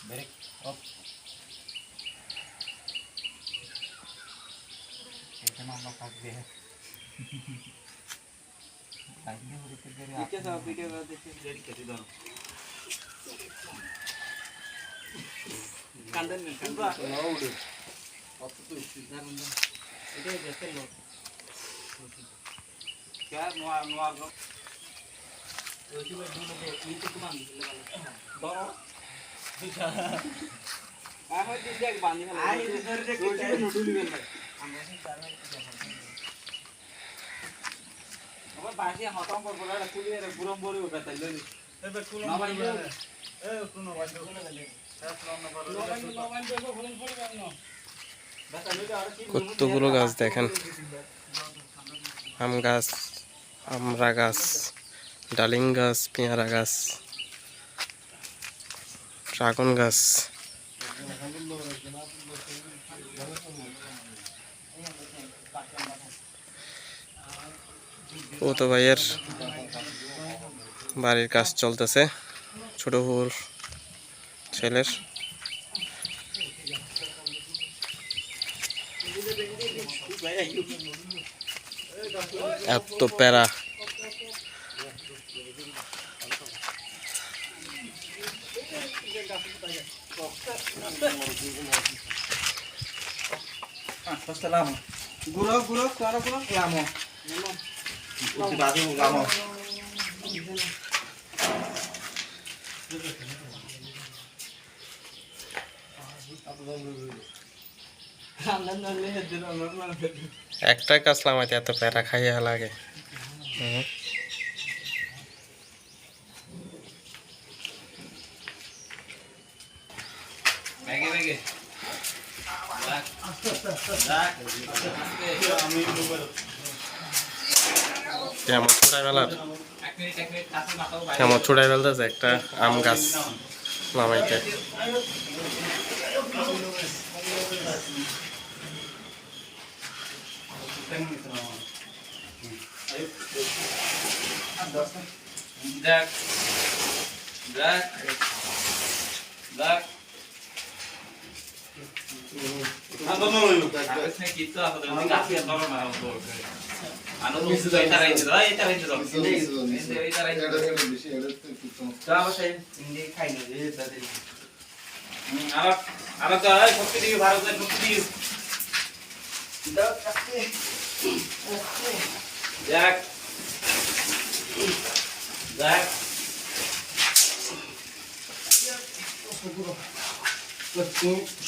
Break of এখানে আমরা থাকবে বাইরে হতে গেলে ভিডিও দাও ভিডিও দাও দেখি দেরি করে দাও কান্দন না কান্দন লাউড অত তো দারুন এটা দেখতে লো क्या নোয়া নোয়া গো ওই যে দুটো এই তো বাঁধি ধরো আহ দিন দেখ বাঁধি ফেলা আই ধরে দেখ নুডুল গেল আমরা সেই চারবার আবার বাকি হতাম করব না কুলিয়ে গুরম বড়ি ওটা তাইলে এবে কুলম এ কোনো বাজে কোনো গেলে কতগুলো গাছ দেখেন, আম গাছ, আমড়া গাছ, ডালিম গাছ, পেয়ারা গাছ, ড্রাগন গাছ। ও তো ভাইয়ের বাড়ির কাজ চলতেছে, ছোট হুর ছেলের। এত প্যারা, Guro guro cara guro lamo. Uti baju lamo. একটা গাছ লাগাইতে এত প্যারা খাইয়া লাগে। Bege bege. আমার ছোটবেলার আমার ছোটবেলাতে একটা আম গাছ লাগাইতে Dak. Dak. Dak. Ano no yo? Kasi kita ako din kasi ang tawag na ako. Ano to ito tayo dito. Ay tayo dito. Hindi tayo dito. Tama siya. Hindi kain na dito dito. Ara to ay kopti diyo bharat na kopti diyo. Dak kasi. Dak. Dak.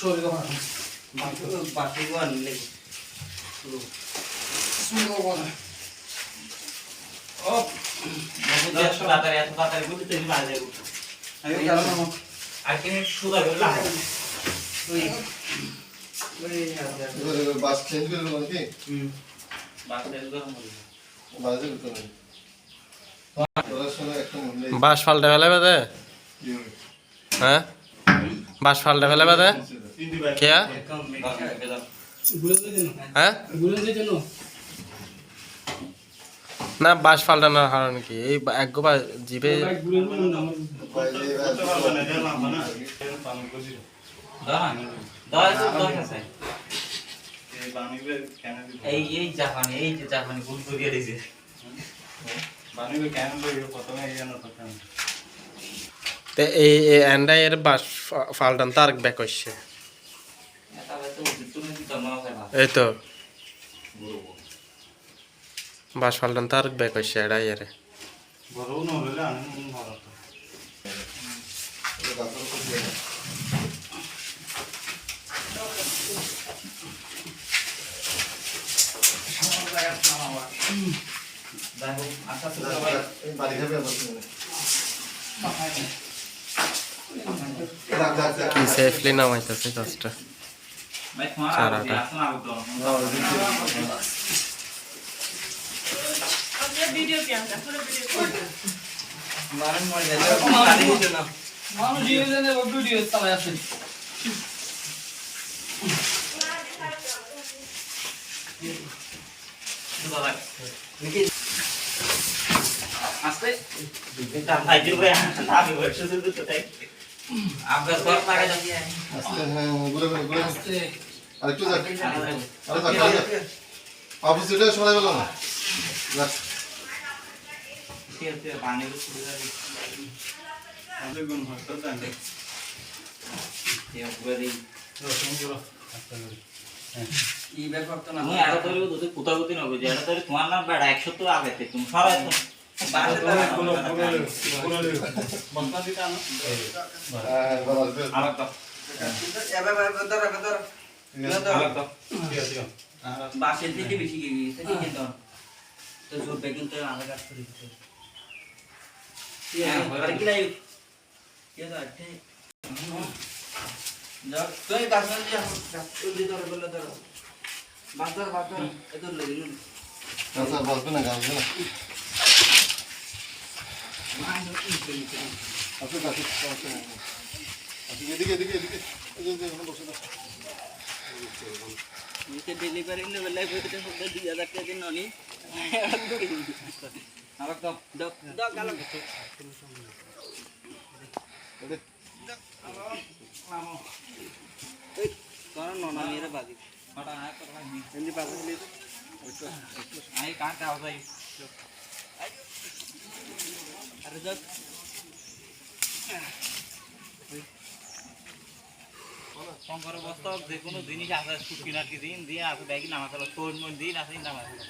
Sorry ka man. Batuan lagi. Semua mana? Oh, dia sudah tadi gue itu mana deh? Ayo jalan mau. Akhirnya sudah belah. Bus change করে দেবো নাকি? বাস change করে দেবো। বাসে উঠতে নেই। পড়াশোনা একটা মূল্য বাঁশ ফালটা ফেলে বেঁধে, হ্যাঁ বাঁশ ফালটা ফেলে বেঁধে খেয়া, হ্যাঁ না বাঁশ ফালটানোর কারণ কি? এই একবার জিভে এই জাপানি এই যে জাপানি গুল করিয়ে দিয়েছে এই এন্ডাই এর বাঁশ ফালটান তার ব্যাক হচ্ছে। এই তো বাঁশ ফালটান তার ব্যাক হচ্ছে এটাই এর বাড়ি যাবে কি সেফলি নামাইতেছে গাছটা চারাটা। Asli, tak tahu juga ya, tapi bersudut itu teh. আপনার ঘর পাড়ে যাচ্ছি আস্তে হ্যাঁ ঘুরে ঘুরে ঘুরে আরেকটু যাক আরে যাক অফিস এটা সরাই গেল না যাক পানি তোমার না বেড়া 170 আগে তুমি সরাই বাসের দিকে বেশি গিয়েছে কিন্তু তো জোরবে কিন্তু আলাদা কাজ করে দিতে আর কি নাই কে তো আটে যাও তুই কাজ করে যা তুই ধরে বলে ধরো বাজার বাজার এত লেগে আচ্ছা বসবে না গাছবে না আচ্ছা কাছে এদিকে এদিকে এদিকে এদিকে বসে দাও নিচে ডেলিভারি লেভেল লাইফ হইতে হবে 2000 টাকা দিন ননি আবার দাও দাও দাও কালো কোন ননা মেরে বাজি ফটা আয় তো ভাই এমনি বাজি লে আই কাট দাও ভাই আরে যাও শঙ্কর বস্তা যে কোনো জিনিস আছে শুকিনার কি দিন দিয়ে আছে ব্যাগি নামা চলো তোর মন দিন আছে নামা চলো